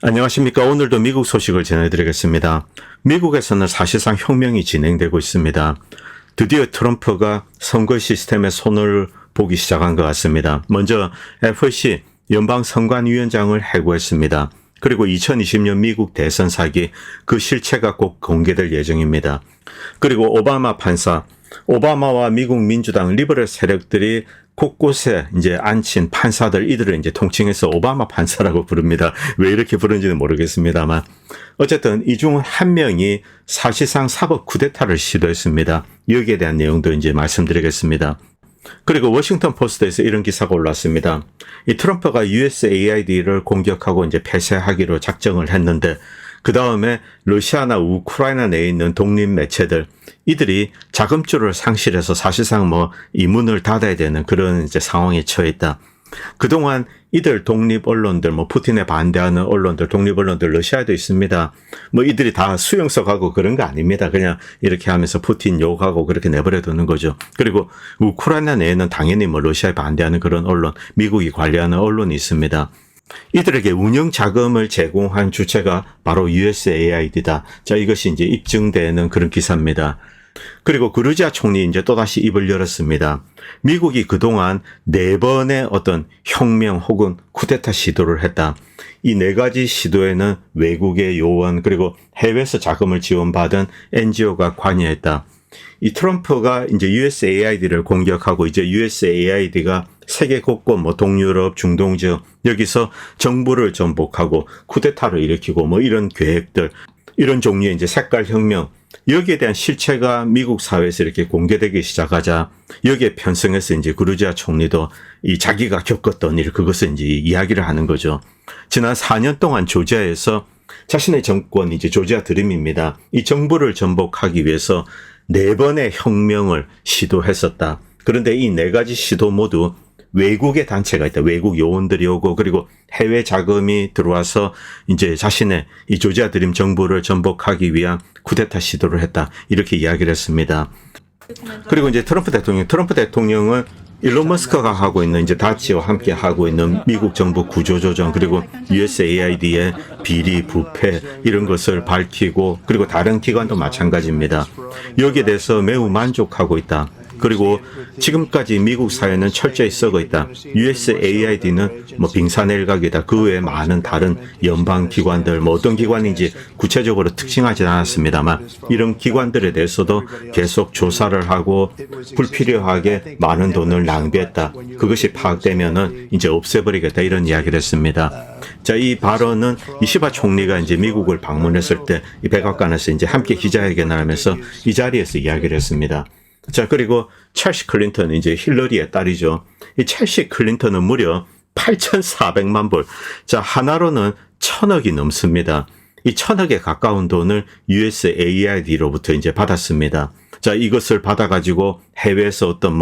안녕하십니까. 오늘도 미국 소식을 전해드리겠습니다. 미국에서는 사실상 혁명이 진행되고 있습니다. 드디어 트럼프가 선거 시스템에 손을 보기 시작한 것 같습니다. 먼저 FEC 연방선관위원장을 해고했습니다. 그리고 2020년 미국 대선 사기 그 실체가 곧 공개될 예정입니다. 그리고 오바마 판사, 오바마와 미국 민주당 리버럴 세력들이 곳곳에 이제 앉힌 판사들, 이들을 이제 통칭해서 오바마 판사라고 부릅니다. 왜 이렇게 부르는지는 모르겠습니다만. 어쨌든 이 중 한 명이 사실상 사법 쿠데타를 시도했습니다. 여기에 대한 내용도 이제 말씀드리겠습니다. 그리고 워싱턴 포스트에서 이런 기사가 올랐습니다. 이 트럼프가 USAID를 공격하고 이제 폐쇄하기로 작정을 했는데, 그 다음에 러시아나 우크라이나 내에 있는 독립 매체들, 이들이 자금줄을 상실해서 사실상 이 문을 닫아야 되는 그런 이제 상황에 처해 있다. 그동안 이들 독립 언론들, 푸틴에 반대하는 언론들, 독립 언론들 러시아에도 있습니다. 이들이 다 수용소 가고 그런 거 아닙니다. 그냥 이렇게 하면서 푸틴 욕하고 그렇게 내버려 두는 거죠. 그리고 우크라이나 내에는 당연히 러시아에 반대하는 그런 언론, 미국이 관리하는 언론이 있습니다. 이들에게 운영 자금을 제공한 주체가 바로 USAID다. 자, 이것이 이제 입증되는 그런 기사입니다. 그리고 그루지아 총리 이제 또다시 입을 열었습니다. 미국이 그동안 4번의 어떤 혁명 혹은 쿠데타 시도를 했다. 이 4가지 시도에는 외국의 요원 그리고 해외에서 자금을 지원받은 NGO가 관여했다. 이 트럼프가 이제 USAID를 공격하고 이제 USAID가 세계 곳곳 동유럽, 중동 지역 여기서 정부를 전복하고 쿠데타를 일으키고 이런 계획들, 이런 종류의 이제 색깔 혁명, 여기에 대한 실체가 미국 사회에서 이렇게 공개되기 시작하자 여기에 편승해서 이제 그루지아 총리도 이 자기가 겪었던 일, 그것을 이제 이야기를 하는 거죠. 지난 4년 동안 조지아에서 자신의 정권, 이제 조지아 드림입니다. 이 정부를 전복하기 위해서 4번의 혁명을 시도했었다. 그런데 이 4가지 시도 모두 외국의 단체가 있다. 외국 요원들이 오고 그리고 해외 자금이 들어와서 이제 자신의 이 조지아 드림 정부를 전복하기 위한 쿠데타 시도를 했다. 이렇게 이야기를 했습니다. 그리고 이제 트럼프 대통령은 일론 머스크가 하고 있는 이제 다치와 함께 하고 있는 미국 정부 구조조정 그리고 USAID의 비리, 부패 이런 것을 밝히고 그리고 다른 기관도 마찬가지입니다. 여기에 대해서 매우 만족하고 있다. 그리고 지금까지 미국 사회는 철저히 썩어 있다. USAID는 빙산일각이다. 그 외에 많은 다른 연방기관들, 어떤 기관인지 구체적으로 특징하지 않았습니다만 이런 기관들에 대해서도 계속 조사를 하고 불필요하게 많은 돈을 낭비했다. 그것이 파악되면은 이제 없애버리겠다. 이런 이야기를 했습니다. 자, 이 발언은 이시바 총리가 이제 미국을 방문했을 때 이 백악관에서 이제 함께 기자회견을 하면서 이 자리에서 이야기를 했습니다. 자, 그리고 첼시 클린턴, 이제 힐러리의 딸이죠. 이 첼시 클린턴은 무려 8,400만 불. 자, 하나로는 1,000억이 넘습니다. 이 1,000억에 가까운 돈을 USAID로부터 이제 받았습니다. 자, 이것을 받아가지고 해외에서 어떤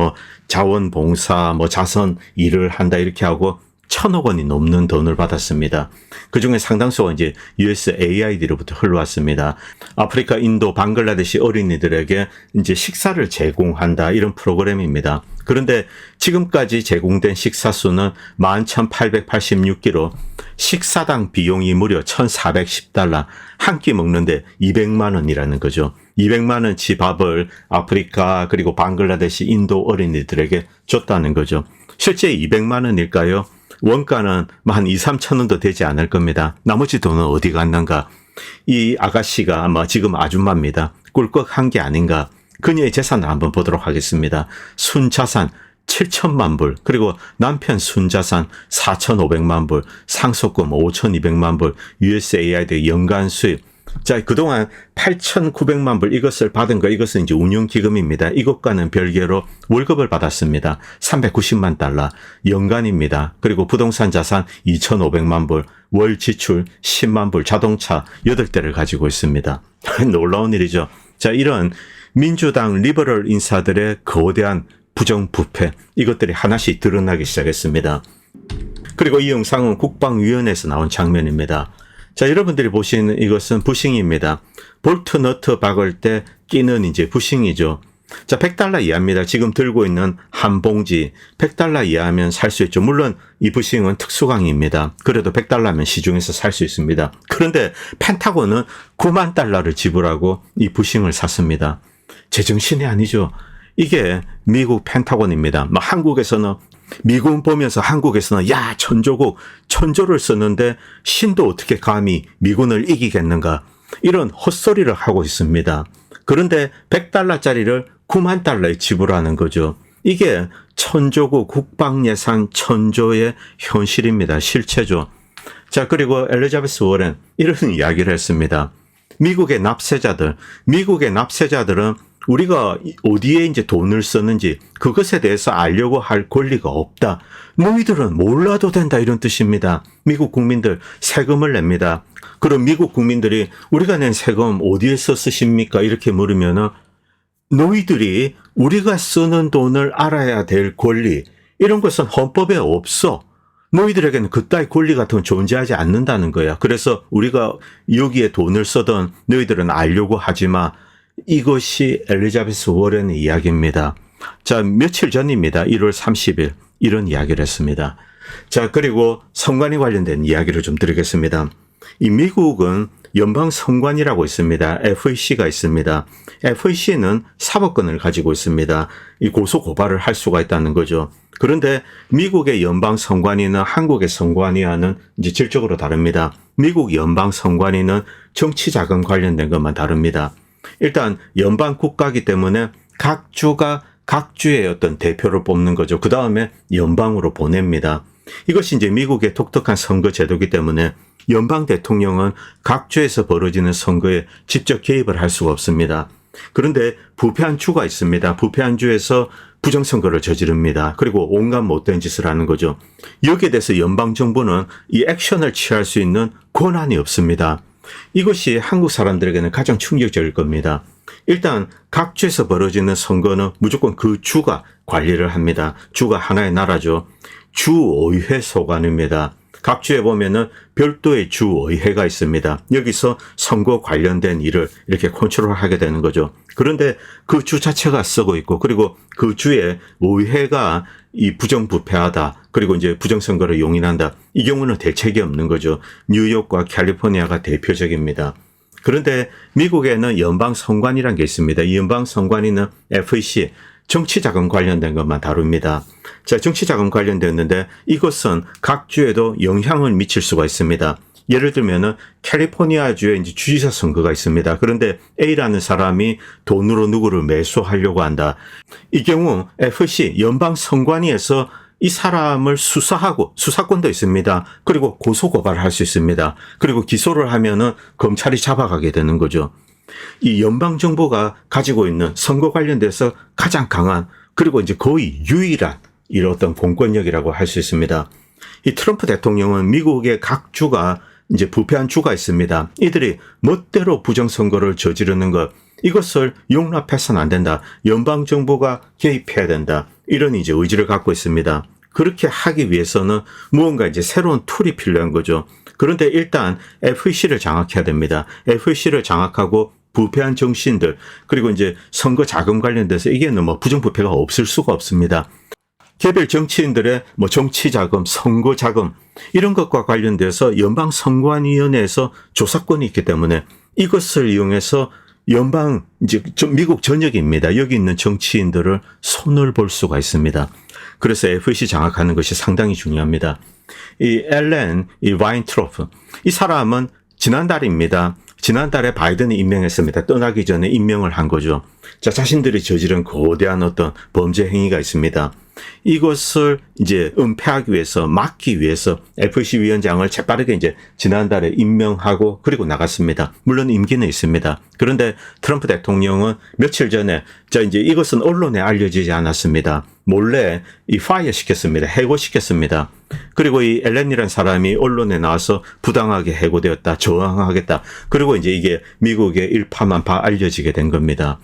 자원봉사, 자선 일을 한다 이렇게 하고 1,000억 원이 넘는 돈을 받았습니다. 그중에 상당수가 이제 USAID로부터 흘러왔습니다. 아프리카, 인도, 방글라데시 어린이들에게 이제 식사를 제공한다 이런 프로그램입니다. 그런데 지금까지 제공된 식사 수는 11,886끼로 식사당 비용이 무려 1,410달러, 한 끼 먹는데 200만 원이라는 거죠. 200만 원치 밥을 아프리카 그리고 방글라데시, 인도 어린이들에게 줬다는 거죠. 실제 200만 원일까요? 원가는 한 2, 3천 원도 되지 않을 겁니다. 나머지 돈은 어디 갔는가? 이 아가씨가 지금 아줌마입니다. 꿀꺽한 게 아닌가? 그녀의 재산을 한번 보도록 하겠습니다. 순자산 7천만 불, 그리고 남편 순자산 4,500만 불, 상속금 5,200만 불, USAID 연간 수입. 자, 그동안 8,900만 불 이것을 받은 거, 이것은 이제 운용기금입니다. 이것과는 별개로 월급을 받았습니다. 390만 달러, 연간입니다. 그리고 부동산 자산 2,500만 불, 월 지출 10만 불, 자동차 8대를 가지고 있습니다. 놀라운 일이죠. 자, 이런 민주당 리버럴 인사들의 거대한 부정부패, 이것들이 하나씩 드러나기 시작했습니다. 그리고 이 영상은 국방위원회에서 나온 장면입니다. 자, 여러분들이 보시는 이것은 부싱입니다. 볼트 너트 박을 때 끼는 이제 부싱이죠. 자, $100 이하입니다. 지금 들고 있는 한 봉지 $100 이하면 살 수 있죠. 물론 이 부싱은 특수강의입니다. 그래도 $100면 시중에서 살 수 있습니다. 그런데 펜타곤은 $90,000를 지불하고 이 부싱을 샀습니다. 제정신이 아니죠. 이게 미국 펜타곤입니다. 한국에서는 미군 보면서 한국에서는 야 천조국 천조를 썼는데 신도 어떻게 감히 미군을 이기겠는가 이런 헛소리를 하고 있습니다. 그런데 $100짜리를 $90,000에 지불하는 거죠. 이게 천조국 국방예산 천조의 현실입니다. 실체죠. 자, 그리고 엘리자베스 워렌 이런 이야기를 했습니다. 미국의 납세자들은 우리가 어디에 이제 돈을 썼는지 그것에 대해서 알려고 할 권리가 없다. 너희들은 몰라도 된다 이런 뜻입니다. 미국 국민들 세금을 냅니다. 그럼 미국 국민들이 우리가 낸 세금 어디에서 쓰십니까? 이렇게 물으면은 너희들이 우리가 쓰는 돈을 알아야 될 권리 이런 것은 헌법에 없어. 너희들에게는 그따위 권리 같은 건 존재하지 않는다는 거야. 그래서 우리가 여기에 돈을 쓰던 너희들은 알려고 하지 마. 이것이 엘리자베스 워렌의 이야기입니다. 자, 며칠 전입니다. 1월 30일 이런 이야기를 했습니다. 자, 그리고 선관위 관련된 이야기를 좀 드리겠습니다. 이 미국은 연방선관위라고 있습니다. FEC가 있습니다. FEC는 사법권을 가지고 있습니다. 이 고소 고발을 할 수가 있다는 거죠. 그런데 미국의 연방선관위는 한국의 선관위와는 이제 질적으로 다릅니다. 미국 연방선관위는 정치자금 관련된 것만 다릅니다. 일단 연방 국가이기 때문에 각 주가 각 주의 어떤 대표를 뽑는 거죠. 그 다음에 연방으로 보냅니다. 이것이 이제 미국의 독특한 선거 제도이기 때문에 연방 대통령은 각 주에서 벌어지는 선거에 직접 개입을 할 수가 없습니다. 그런데 부패한 주가 있습니다. 부패한 주에서 부정선거를 저지릅니다. 그리고 온갖 못된 짓을 하는 거죠. 여기에 대해서 연방정부는 이 액션을 취할 수 있는 권한이 없습니다. 이것이 한국 사람들에게는 가장 충격적일 겁니다. 일단 각 주에서 벌어지는 선거는 무조건 그 주가 관리를 합니다. 주가 하나의 나라죠. 주의회 소관입니다. 각 주에 보면은 별도의 주의회가 있습니다. 여기서 선거 관련된 일을 이렇게 컨트롤하게 되는 거죠. 그런데 그 주 자체가 썩어 있고 그리고 그 주의 의회가 이 부정부패하다 그리고 이제 부정선거를 용인한다. 이 경우는 대책이 없는 거죠. 뉴욕과 캘리포니아가 대표적입니다. 그런데 미국에는 연방선관위라는 게 있습니다. 이 연방선관위는 FEC 정치자금 관련된 것만 다룹니다. 자, 정치자금 관련됐는데 이것은 각 주에도 영향을 미칠 수가 있습니다. 예를 들면은 캘리포니아주에 이제 주지사 선거가 있습니다. 그런데 A라는 사람이 돈으로 누구를 매수하려고 한다. 이 경우 FEC 연방선관위에서 이 사람을 수사하고 수사권도 있습니다. 그리고 고소고발을 할 수 있습니다. 그리고 기소를 하면은 검찰이 잡아가게 되는 거죠. 이 연방정부가 가지고 있는 선거 관련돼서 가장 강한 그리고 이제 거의 유일한 이런 어떤 공권력이라고 할 수 있습니다. 이 트럼프 대통령은 미국의 각 주가 이제 부패한 주가 있습니다. 이들이 멋대로 부정선거를 저지르는 것 이것을 용납해서는 안 된다. 연방정부가 개입해야 된다. 이런 이제 의지를 갖고 있습니다. 그렇게 하기 위해서는 무언가 이제 새로운 툴이 필요한 거죠. 그런데 일단 FEC를 장악해야 됩니다. FEC를 장악하고 부패한 정치인들 그리고 이제 선거 자금 관련돼서 이게는 뭐 부정부패가 없을 수가 없습니다. 개별 정치인들의 뭐 정치 자금, 선거 자금 이런 것과 관련돼서 연방선관위원회에서 조사권이 있기 때문에 이것을 이용해서 연방 이제 미국 전역입니다. 여기 있는 정치인들을 손을 볼 수가 있습니다. 그래서 FEC 장악하는 것이 상당히 중요합니다. 이 엘렌 와인트로프 이 사람은 지난달입니다. 지난달에 바이든이 임명했습니다. 떠나기 전에 임명을 한 거죠. 자, 자신들이 저지른 거대한 어떤 범죄 행위가 있습니다. 이것을 이제 은폐하기 위해서 막기 위해서 FEC 위원장을 재빠르게 이제 지난달에 임명하고 그리고 나갔습니다. 물론 임기는 있습니다. 그런데 트럼프 대통령은 며칠 전에 자 이제 이것은 언론에 알려지지 않았습니다. 몰래 이 파이어 시켰습니다. 해고시켰습니다. 그리고 이 엘렌이라는 사람이 언론에 나와서 부당하게 해고되었다. 저항하겠다. 그리고 이제 이게 미국의 일파만파 알려지게 된 겁니다.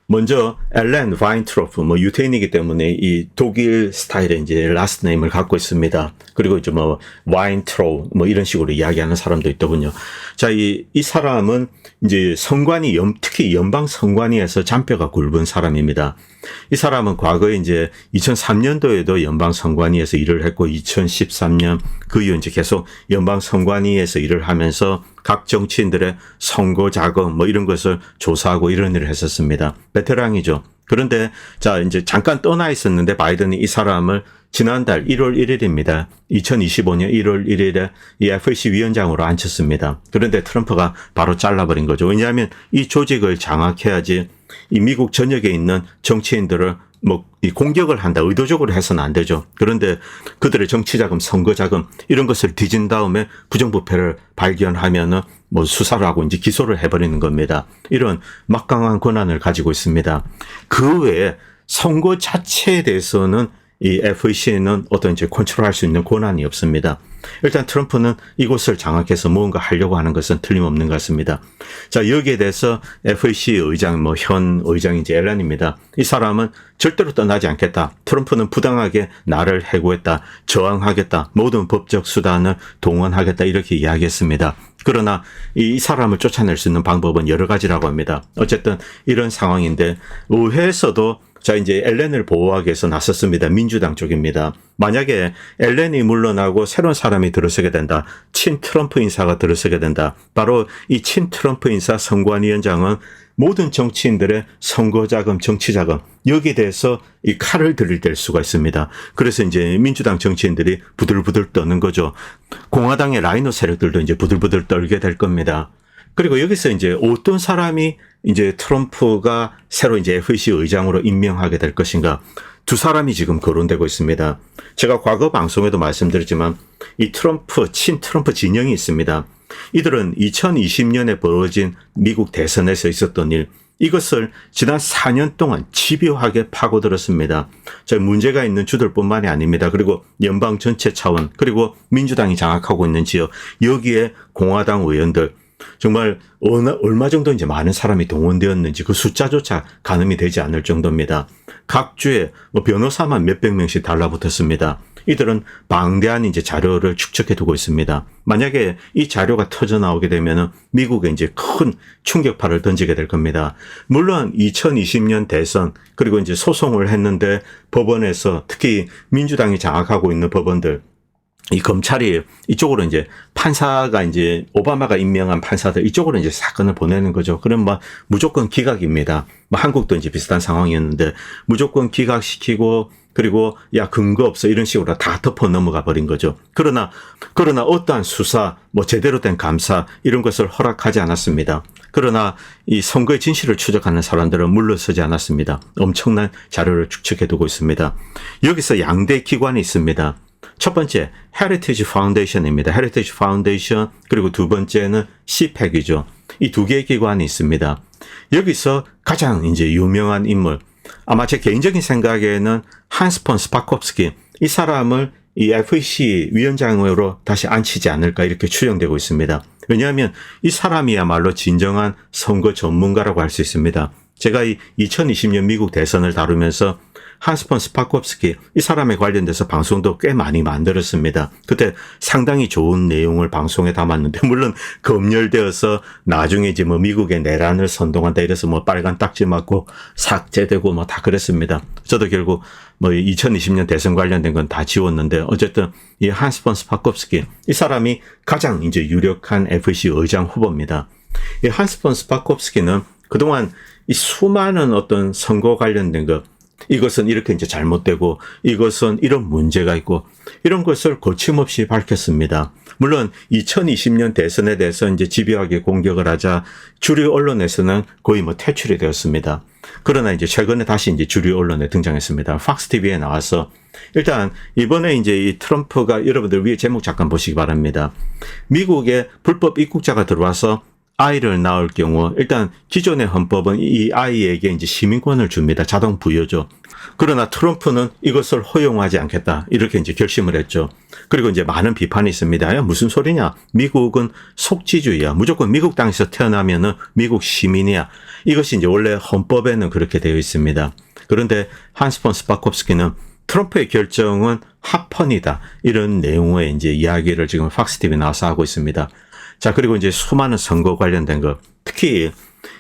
먼저 엘렌 와인트로프 뭐 유태인이기 때문에 이 독일 스타일의 이제 라스트 네임을 갖고 있습니다. 그리고 이제 뭐 와인트로 뭐 이런 식으로 이야기하는 사람도 있더군요. 자, 이 사람은 이제 성관이 특히 연방 성관위에서 잔뼈가 굵은 사람입니다. 이 사람은 과거에 이제 2003년도에도 연방 선관위에서 일을 했고 2013년 그 이후 이제 계속 연방 선관위에서 일을 하면서 각 정치인들의 선거 자금 뭐 이런 것을 조사하고 이런 일을 했었습니다. 베테랑이죠. 그런데 자 이제 잠깐 떠나 있었는데 바이든이 이 사람을 지난달 1월 1일입니다. 2025년 1월 1일에 이 FEC 위원장으로 앉혔습니다. 그런데 트럼프가 바로 잘라버린 거죠. 왜냐하면 이 조직을 장악해야지 이 미국 전역에 있는 정치인들을 뭐 이 공격을 한다 의도적으로 해서는 안 되죠. 그런데 그들의 정치자금, 선거자금 이런 것을 뒤진 다음에 부정부패를 발견하면은 뭐 수사를 하고 이제 기소를 해버리는 겁니다. 이런 막강한 권한을 가지고 있습니다. 그 외에 선거 자체에 대해서는 이 FEC는 어떤 이제 컨트롤할 수 있는 권한이 없습니다. 일단 트럼프는 이곳을 장악해서 무언가 하려고 하는 것은 틀림없는 것 같습니다. 자, 여기에 대해서 FEC 의장, 뭐 현 의장이 이제 앨런입니다. 이 사람은 절대로 떠나지 않겠다. 트럼프는 부당하게 나를 해고했다. 저항하겠다. 모든 법적 수단을 동원하겠다. 이렇게 이야기했습니다. 그러나 이 사람을 쫓아낼 수 있는 방법은 여러 가지라고 합니다. 어쨌든 이런 상황인데 의회에서도 자, 이제 앨런을 보호하기 위해서 나섰습니다. 민주당 쪽입니다. 만약에 앨런이 물러나고 새로운 사람이 들어서게 된다. 친 트럼프 인사가 들어서게 된다. 바로 이 친 트럼프 인사 선관위원장은 모든 정치인들의 선거자금, 정치자금 여기에 대해서 이 칼을 들이댈 수가 있습니다. 그래서 이제 민주당 정치인들이 부들부들 떠는 거죠. 공화당의 라이노 세력들도 이제 부들부들 떨게 될 겁니다. 그리고 여기서 이제 어떤 사람이 이제 트럼프가 새로 이제 FEC 의장으로 임명하게 될 것인가. 두 사람이 지금 거론되고 있습니다. 제가 과거 방송에도 말씀드렸지만 이 친 트럼프 진영이 있습니다. 이들은 2020년에 벌어진 미국 대선에서 있었던 일, 이것을 지난 4년 동안 집요하게 파고들었습니다. 문제가 있는 주들뿐만이 아닙니다. 그리고 연방 전체 차원, 그리고 민주당이 장악하고 있는 지역, 여기에 공화당 의원들, 정말 얼마 정도 이제 많은 사람이 동원되었는지 그 숫자조차 가늠이 되지 않을 정도입니다. 각 주에 뭐 변호사만 몇백 명씩 달라붙었습니다. 이들은 방대한 이제 자료를 축적해 두고 있습니다. 만약에 이 자료가 터져 나오게 되면은 미국에 이제 큰 충격파를 던지게 될 겁니다. 물론 2020년 대선 그리고 이제 소송을 했는데 법원에서 특히 민주당이 장악하고 있는 법원들 이 검찰이 이쪽으로 이제 판사가 이제 오바마가 임명한 판사들 이쪽으로 이제 사건을 보내는 거죠. 그럼 막 무조건 기각입니다. 뭐 한국도 이제 비슷한 상황이었는데 무조건 기각시키고 그리고 야 근거 없어 이런 식으로 다 덮어 넘어가 버린 거죠. 그러나 어떠한 수사 뭐 제대로 된 감사 이런 것을 허락하지 않았습니다. 그러나 이 선거의 진실을 추적하는 사람들은 물러서지 않았습니다. 엄청난 자료를 축적해 두고 있습니다. 여기서 양대 기관이 있습니다. 첫 번째, 헤리티지 파운데이션입니다. 헤리티지 파운데이션, 그리고 두 번째는 CPAC이죠. 이 두 개의 기관이 있습니다. 여기서 가장 이제 유명한 인물, 아마 제 개인적인 생각에는 한스 폰 스파콥스키, 이 사람을 이 FEC 위원장으로 다시 앉히지 않을까 이렇게 추정되고 있습니다. 왜냐하면 이 사람이야말로 진정한 선거 전문가라고 할 수 있습니다. 제가 이 2020년 미국 대선을 다루면서 한스 폰 스파콥스키 이 사람에 관련돼서 방송도 꽤 많이 만들었습니다. 그때 상당히 좋은 내용을 방송에 담았는데 물론 검열되어서 나중에 이제 뭐 미국의 내란을 선동한다 이래서 뭐 빨간 딱지 맞고 삭제되고 뭐 다 그랬습니다. 저도 결국 뭐 2020년 대선 관련된 건 다 지웠는데 어쨌든 이 한스 폰 스파콥스키 이 사람이 가장 이제 유력한 FEC 의장 후보입니다. 이 한스 폰 스파콥스키는 그동안 이 수많은 어떤 선거 관련된 것 이것은 이렇게 이제 잘못되고 이것은 이런 문제가 있고 이런 것을 거침없이 밝혔습니다. 물론 2020년 대선에 대해서 이제 집요하게 공격을 하자 주류 언론에서는 거의 뭐 퇴출이 되었습니다. 그러나 이제 최근에 다시 이제 주류 언론에 등장했습니다. 팍스 TV에 나와서 일단 이번에 이제 이 트럼프가 여러분들 위에 제목 잠깐 보시기 바랍니다. 미국에 불법 입국자가 들어와서 아이를 낳을 경우 일단 기존의 헌법은 이 아이에게 이제 시민권을 줍니다. 자동 부여죠. 그러나 트럼프는 이것을 허용하지 않겠다. 이렇게 이제 결심을 했죠. 그리고 이제 많은 비판이 있습니다. 야, 무슨 소리냐? 미국은 속지주의야. 무조건 미국 땅에서 태어나면은 미국 시민이야. 이것이 이제 원래 헌법에는 그렇게 되어 있습니다. 그런데 한스 폰 스파콥스키는 트럼프의 결정은 합헌이다. 이런 내용의 이제 이야기를 지금 팍스 TV에 나와서 하고 있습니다. 자, 그리고 이제 수많은 선거 관련된 것. 특히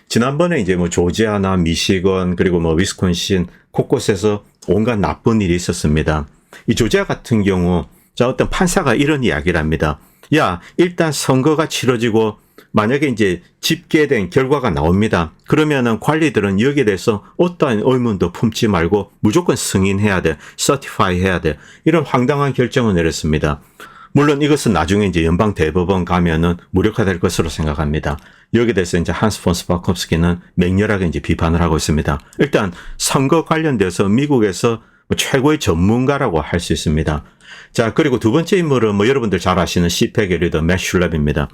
지난번에 이제 뭐 조지아나 미시건 그리고 뭐 위스콘신 곳곳에서 온갖 나쁜 일이 있었습니다. 이 조지아 같은 경우 자 어떤 판사가 이런 이야기를 합니다. 야, 일단 선거가 치러지고 만약에 이제 집계된 결과가 나옵니다. 그러면은 관리들은 여기에 대해서 어떠한 의문도 품지 말고 무조건 승인해야 돼. 서티파이 해야 돼. 이런 황당한 결정을 내렸습니다. 물론 이것은 나중에 이제 연방 대법원 가면은 무력화될 것으로 생각합니다. 여기에 대해서 이제 한스 폰 스파콥스키는 맹렬하게 이제 비판을 하고 있습니다. 일단 선거 관련돼서 미국에서 최고의 전문가라고 할 수 있습니다. 자, 그리고 두 번째 인물은 뭐 여러분들 잘 아시는 시팩의 리더 맷 슐랩입니다.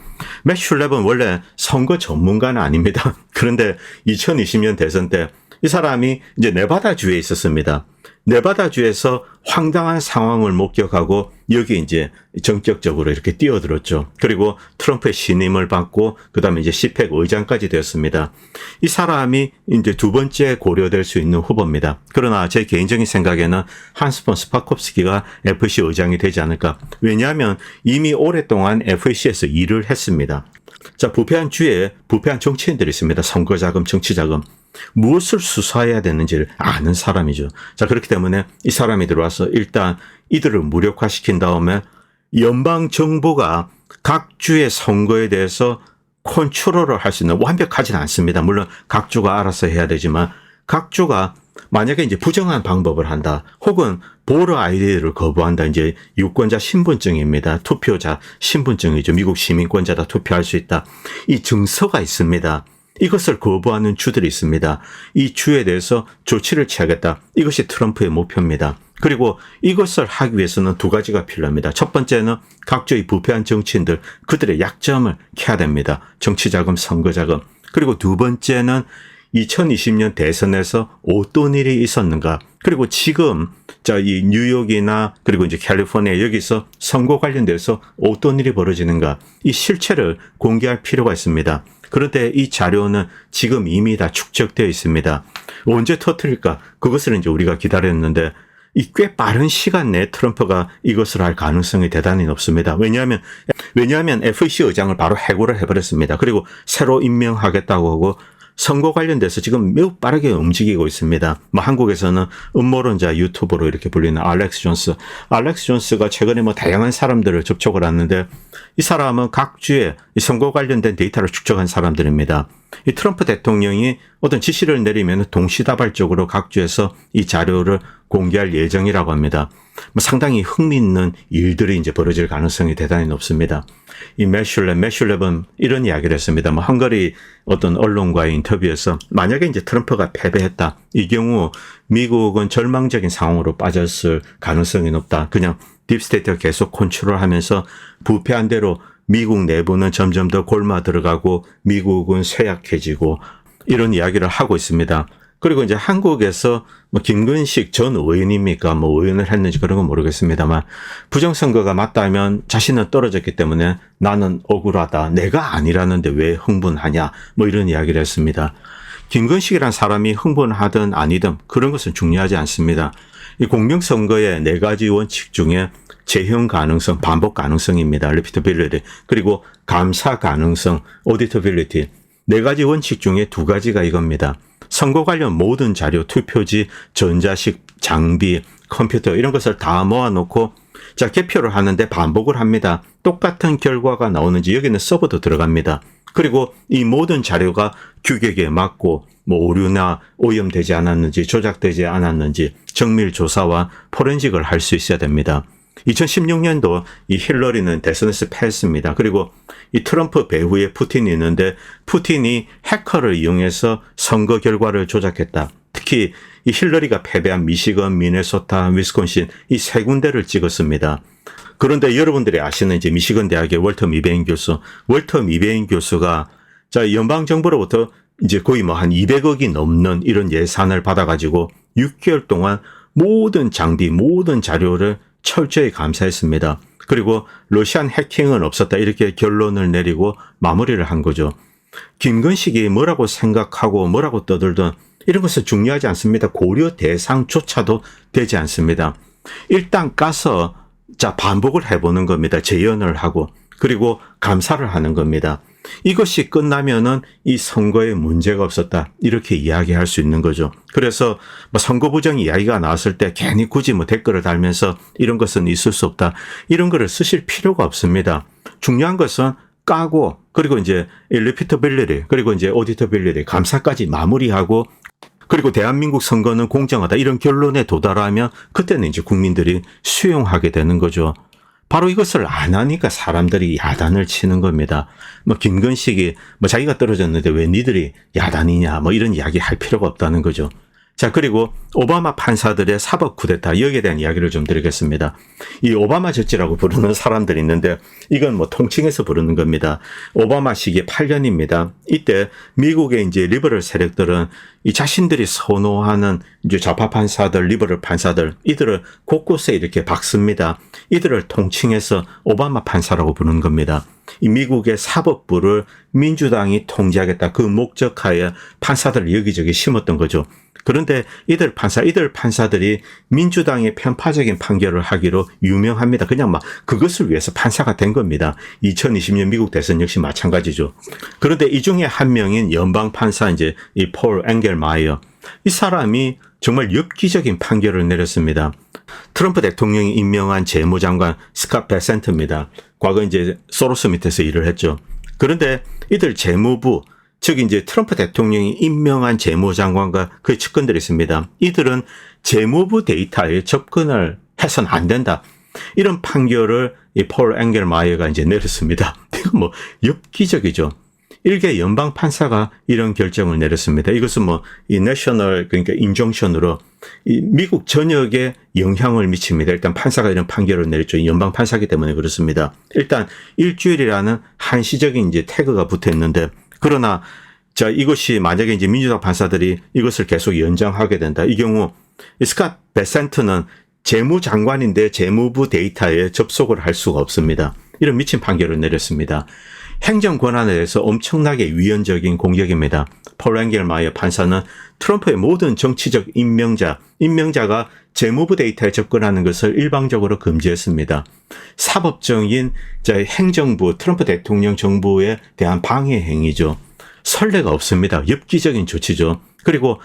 맷 슐랩은 원래 선거 전문가는 아닙니다. 그런데 2020년 대선 때 이 사람이 이제 네바다주에 있었습니다. 네바다주에서 황당한 상황을 목격하고 여기 이제 전격적으로 이렇게 뛰어들었죠. 그리고 트럼프의 신임을 받고 그다음에 이제 시팩 의장까지 되었습니다. 이 사람이 이제 두 번째 고려될 수 있는 후보입니다. 그러나 제 개인적인 생각에는 한스 폰 스파콥스키가 FEC 의장이 되지 않을까. 왜냐하면 이미 오랫동안 FEC에서 일을 했습니다. 자, 부패한 주에 부패한 정치인들이 있습니다. 선거자금, 정치자금. 무엇을 수사해야 되는지를 아는 사람이죠. 자, 그렇기 때문에 이 사람이 들어와서 일단 이들을 무력화시킨 다음에 연방 정부가 각 주의 선거에 대해서 컨트롤을 할 수 있는 완벽하지는 않습니다. 물론 각 주가 알아서 해야 되지만 각 주가 만약에 이제 부정한 방법을 한다. 혹은 보러 아이디를 거부한다. 이제 유권자 신분증입니다. 투표자 신분증이죠. 미국 시민권자다 투표할 수 있다. 이 증서가 있습니다. 이것을 거부하는 주들이 있습니다. 이 주에 대해서 조치를 취하겠다. 이것이 트럼프의 목표입니다. 그리고 이것을 하기 위해서는 두 가지가 필요합니다. 첫 번째는 각주의 부패한 정치인들, 그들의 약점을 캐야 됩니다. 정치자금, 선거자금. 그리고 두 번째는 2020년 대선에서 어떤 일이 있었는가. 그리고 지금 이 뉴욕이나 그리고 이제 캘리포니아 여기서 선거 관련돼서 어떤 일이 벌어지는가. 이 실체를 공개할 필요가 있습니다. 그런데 이 자료는 지금 이미 다 축적되어 있습니다. 언제 터뜨릴까? 그것을 이제 우리가 기다렸는데 이 꽤 빠른 시간 내에 트럼프가 이것을 할 가능성이 대단히 높습니다. 왜냐하면 FEC 의장을 바로 해고를 해버렸습니다. 그리고 새로 임명하겠다고 하고 선거 관련돼서 지금 매우 빠르게 움직이고 있습니다. 뭐 한국에서는 음모론자 유튜버로 이렇게 불리는 알렉스 존스. 알렉스 존스가 최근에 뭐 다양한 사람들을 접촉을 했는데 이 사람은 각 주에 이 선거 관련된 데이터를 축적한 사람들입니다. 이 트럼프 대통령이 어떤 지시를 내리면 동시다발적으로 각 주에서 이 자료를 공개할 예정이라고 합니다. 뭐 상당히 흥미있는 일들이 이제 벌어질 가능성이 대단히 높습니다. 이 맷 슐랩은 이런 이야기를 했습니다. 뭐 헝가리 어떤 언론과의 인터뷰에서 만약에 이제 트럼프가 패배했다. 이 경우 미국은 절망적인 상황으로 빠졌을 가능성이 높다. 그냥 딥스테이트가 계속 컨트롤하면서 부패한 대로 미국 내부는 점점 더 골마 들어가고 미국은 쇠약해지고 이런 이야기를 하고 있습니다. 그리고 이제 한국에서 뭐 김근식 전 의원입니까? 뭐 의원을 했는지 그런 건 모르겠습니다만 부정선거가 맞다면 자신은 떨어졌기 때문에 나는 억울하다. 내가 아니라는데 왜 흥분하냐? 뭐 이런 이야기를 했습니다. 김근식이란 사람이 흥분하든 아니든 그런 것은 중요하지 않습니다. 이 공명선거의 네 가지 원칙 중에 재형 가능성, 반복 가능성입니다. repeatability. 그리고 감사 가능성, auditability. 네 가지 원칙 중에 두 가지가 이겁니다. 선거 관련 모든 자료, 투표지, 전자식, 장비, 컴퓨터 이런 것을 다 모아놓고 자 개표를 하는데 반복을 합니다. 똑같은 결과가 나오는지 여기는 서버도 들어갑니다. 그리고 이 모든 자료가 규격에 맞고 뭐 오류나 오염되지 않았는지 조작되지 않았는지 정밀 조사와 포렌식을 할 수 있어야 됩니다. 2016년도 이 힐러리는 대선에서 패했습니다. 그리고 이 트럼프 배후에 푸틴이 있는데 푸틴이 해커를 이용해서 선거 결과를 조작했다. 특히 이 힐러리가 패배한 미시건, 미네소타, 위스콘신 이 세 군데를 찍었습니다. 그런데 여러분들이 아시는 이제 미시건 대학의 월터 미베인 교수가 자 연방 정부로부터 이제 거의 뭐 한 200억이 넘는 이런 예산을 받아가지고 6개월 동안 모든 장비, 모든 자료를 철저히 감사했습니다. 그리고 러시안 해킹은 없었다 이렇게 결론을 내리고 마무리를 한 거죠. 김건식이 뭐라고 생각하고 뭐라고 떠들든 이런 것은 중요하지 않습니다. 고려 대상조차도 되지 않습니다. 일단 까서 반복을 해보는 겁니다. 재연을 하고 그리고 감사를 하는 겁니다. 이것이 끝나면은 이 선거에 문제가 없었다 이렇게 이야기할 수 있는 거죠. 그래서 뭐 선거 부정 이야기가 나왔을 때 괜히 굳이 뭐 댓글을 달면서 이런 것은 있을 수 없다 이런 거를 쓰실 필요가 없습니다. 중요한 것은 까고 그리고 이제 리피터빌리티 그리고 이제 오디터빌리티 감사까지 마무리하고 그리고 대한민국 선거는 공정하다 이런 결론에 도달하면 그때는 이제 국민들이 수용하게 되는 거죠. 바로 이것을 안 하니까 사람들이 야단을 치는 겁니다. 뭐 김건식이 뭐 자기가 떨어졌는데 왜 니들이 야단이냐 뭐 이런 이야기 할 필요가 없다는 거죠. 자, 그리고 오바마 판사들의 사법 쿠데타 여기에 대한 이야기를 좀 드리겠습니다. 이 오바마 저지라고 부르는 사람들이 있는데 이건 뭐 통칭해서 부르는 겁니다. 오바마 시기 8년입니다. 이때 미국의 이제 리버럴 세력들은 이 자신들이 선호하는 이제 좌파 판사들, 리버럴 판사들 이들을 곳곳에 이렇게 박습니다. 이들을 통칭해서 오바마 판사라고 부르는 겁니다. 이 미국의 사법부를 민주당이 통제하겠다 그 목적하에 판사들을 여기저기 심었던 거죠. 그런데 이들 판사들이 민주당의 편파적인 판결을 하기로 유명합니다. 그냥 막 그것을 위해서 판사가 된 겁니다. 2020년 미국 대선 역시 마찬가지죠. 그런데 이 중에 한 명인 연방 판사 이제 이 폴 앵겔마이어 이 사람이 정말 엽기적인 판결을 내렸습니다. 트럼프 대통령이 임명한 재무장관 스캇 베센트입니다. 과거 이제 소로스 밑에서 일을 했죠. 그런데 이들 재무부 즉 이제 트럼프 대통령이 임명한 재무장관과 그의 측근들이 있습니다. 이들은 재무부 데이터에 접근을 해서는 안 된다. 이런 판결을 이 폴 앵겔마이어가 이제 내렸습니다. 이거 뭐 엽기적이죠. 일개 연방 판사가 이런 결정을 내렸습니다. 이것은 뭐 이 내셔널 그러니까 인정션으로 이 미국 전역에 영향을 미칩니다. 일단 판사가 이런 판결을 내렸죠. 연방 판사이기 때문에 그렇습니다. 일단 일주일이라는 한시적인 이제 태그가 붙어 있는데 그러나 이것이 만약에 이제 민주당 판사들이 이것을 계속 연장하게 된다. 이 경우 스캇 베센트는 재무장관인데 재무부 데이터에 접속을 할 수가 없습니다. 이런 미친 판결을 내렸습니다. 행정 권한에 대해서 엄청나게 위헌적인 공격입니다. 폴 앵겔마이어 판사는 트럼프의 모든 정치적 임명자가 재무부 데이터에 접근하는 것을 일방적으로 금지했습니다. 사법적인 행정부, 트럼프 대통령 정부에 대한 방해 행위죠. 선례가 없습니다. 엽기적인 조치죠. 그리고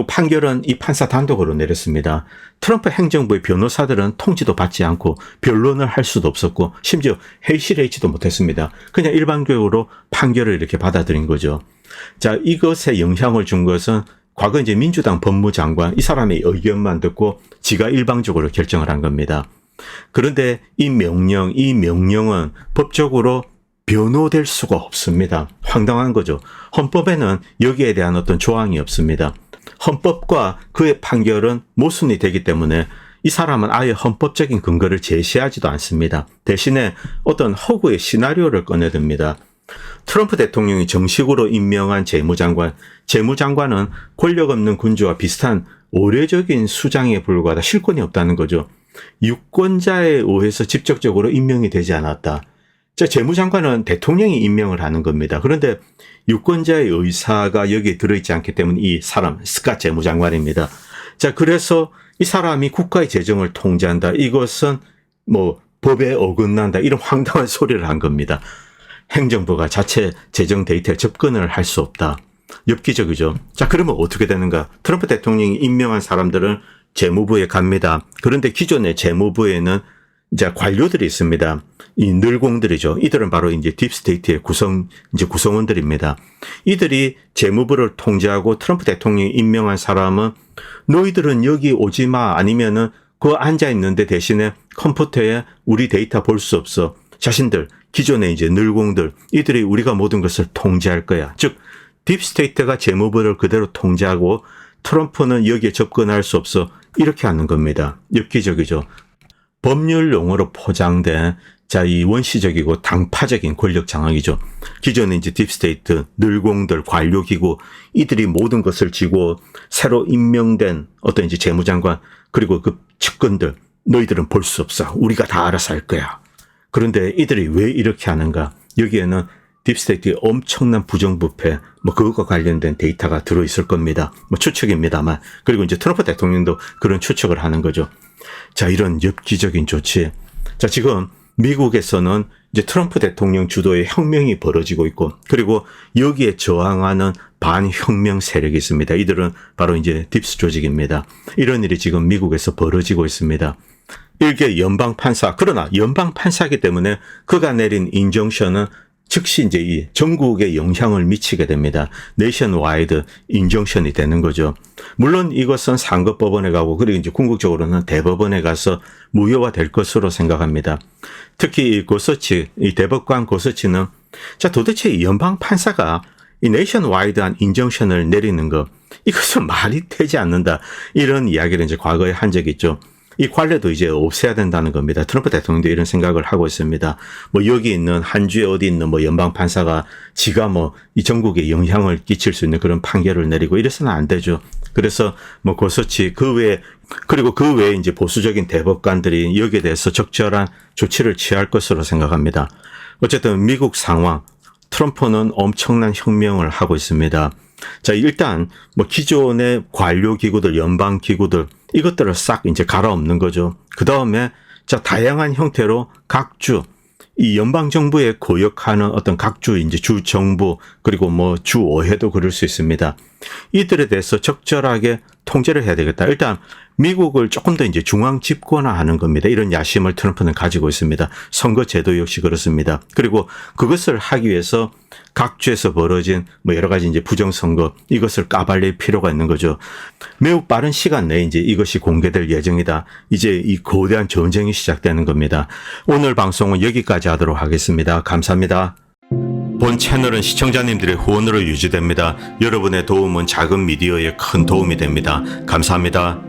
판결은 이 판사 단독으로 내렸습니다. 트럼프 행정부의 변호사들은 통지도 받지 않고 변론을 할 수도 없었고 심지어 회의실에 있지도 못했습니다. 그냥 일반적으로 판결을 이렇게 받아들인 거죠. 자, 이것에 영향을 준 것은 과거 이제 민주당 법무장관 이 사람의 의견만 듣고 지가 일방적으로 결정을 한 겁니다. 그런데 이 명령은 법적으로 변호될 수가 없습니다. 황당한 거죠. 헌법에는 여기에 대한 어떤 조항이 없습니다. 헌법과 그의 판결은 모순이 되기 때문에 이 사람은 아예 헌법적인 근거를 제시하지도 않습니다. 대신에 어떤 허구의 시나리오를 꺼내듭니다. 트럼프 대통령이 정식으로 임명한 재무장관은 권력 없는 군주와 비슷한 오래적인 수장에 불과하다. 실권이 없다는 거죠. 유권자에 의해서 직접적으로 임명이 되지 않았다. 재무장관은 대통령이 임명을 하는 겁니다. 그런데 유권자의 의사가 여기에 들어있지 않기 때문에 이 사람, 스캇 재무장관입니다. 자, 그래서 이 사람이 국가의 재정을 통제한다. 이것은 뭐 법에 어긋난다. 이런 황당한 소리를 한 겁니다. 행정부가 자체 재정 데이터에 접근을 할 수 없다. 엽기적이죠. 자, 그러면 어떻게 되는가? 트럼프 대통령이 임명한 사람들은 재무부에 갑니다. 그런데 기존의 재무부에는 이제 관료들이 있습니다. 이 늘공들이죠. 이들은 바로 이제 딥스테이트의 구성원들입니다. 이들이 재무부를 통제하고 트럼프 대통령이 임명한 사람은 너희들은 여기 오지 마. 아니면은 그 앉아 있는데 대신에 컴퓨터에 우리 데이터 볼 수 없어. 자신들 기존의 이제 늘공들 이들이 우리가 모든 것을 통제할 거야. 즉 딥스테이트가 재무부를 그대로 통제하고 트럼프는 여기에 접근할 수 없어. 이렇게 하는 겁니다. 엽기적이죠. 법률 용어로 포장된 자, 이 원시적이고 당파적인 권력 장악이죠. 기존에 이제 딥스테이트, 늘공들, 관료기구, 이들이 모든 것을 쥐고 새로 임명된 어떤 이제 재무장관, 그리고 그 측근들, 너희들은 볼 수 없어. 우리가 다 알아서 할 거야. 그런데 이들이 왜 이렇게 하는가? 여기에는 딥스테이트의 엄청난 부정부패, 뭐 그것과 관련된 데이터가 들어있을 겁니다. 뭐 추측입니다만. 그리고 이제 트럼프 대통령도 그런 추측을 하는 거죠. 자, 이런 엽기적인 조치. 자, 지금 미국에서는 이제 트럼프 대통령 주도의 혁명이 벌어지고 있고, 그리고 여기에 저항하는 반혁명 세력이 있습니다. 이들은 바로 이제 딥스 조직입니다. 이런 일이 지금 미국에서 벌어지고 있습니다. 일개 연방 판사, 그러나 연방 판사이기 때문에 그가 내린 인정션은 즉시 이제 이 전국에 영향을 미치게 됩니다. 내이션와이드 인정션이 되는 거죠. 물론 이것은 상급법원에 가고, 그리고 이제 궁극적으로는 대법원에 가서 무효화될 것으로 생각합니다. 특히 이 고서치, 이 대법관 고서치는, 자, 도대체 이 연방 판사가 이 내이션와이드한 인정션을 내리는 것, 이것은 말이 되지 않는다. 이런 이야기를 이제 과거에 한 적이 있죠. 이 관례도 이제 없애야 된다는 겁니다. 트럼프 대통령도 이런 생각을 하고 있습니다. 뭐 여기 있는 한 주에 어디 있는 뭐 연방 판사가 지가 뭐 이 전국에 영향을 끼칠 수 있는 그런 판결을 내리고 이래서는 안 되죠. 그래서 뭐 고서치 그 외에, 그리고 그 외에 이제 보수적인 대법관들이 여기에 대해서 적절한 조치를 취할 것으로 생각합니다. 어쨌든 미국 상황, 트럼프는 엄청난 혁명을 하고 있습니다. 자, 일단 뭐 기존의 관료 기구들, 연방 기구들, 이것들을 싹 이제 갈아엎는 거죠. 그 다음에 자, 다양한 형태로 각주, 이 연방 정부에 고역하는 어떤 각주 이제 주 정부, 그리고 뭐 주의회도 그럴 수 있습니다. 이들에 대해서 적절하게 통제를 해야 되겠다. 일단 미국을 조금 더 이제 중앙 집권화하는 겁니다. 이런 야심을 트럼프는 가지고 있습니다. 선거 제도 역시 그렇습니다. 그리고 그것을 하기 위해서 각주에서 벌어진 뭐 여러 가지 이제 부정선거, 이것을 까발릴 필요가 있는 거죠. 매우 빠른 시간 내에 이제 이것이 공개될 예정이다. 이제 이 거대한 전쟁이 시작되는 겁니다. 오늘 방송은 여기까지 하도록 하겠습니다. 감사합니다. 본 채널은 시청자님들의 후원으로 유지됩니다. 여러분의 도움은 작은 미디어에 큰 도움이 됩니다. 감사합니다.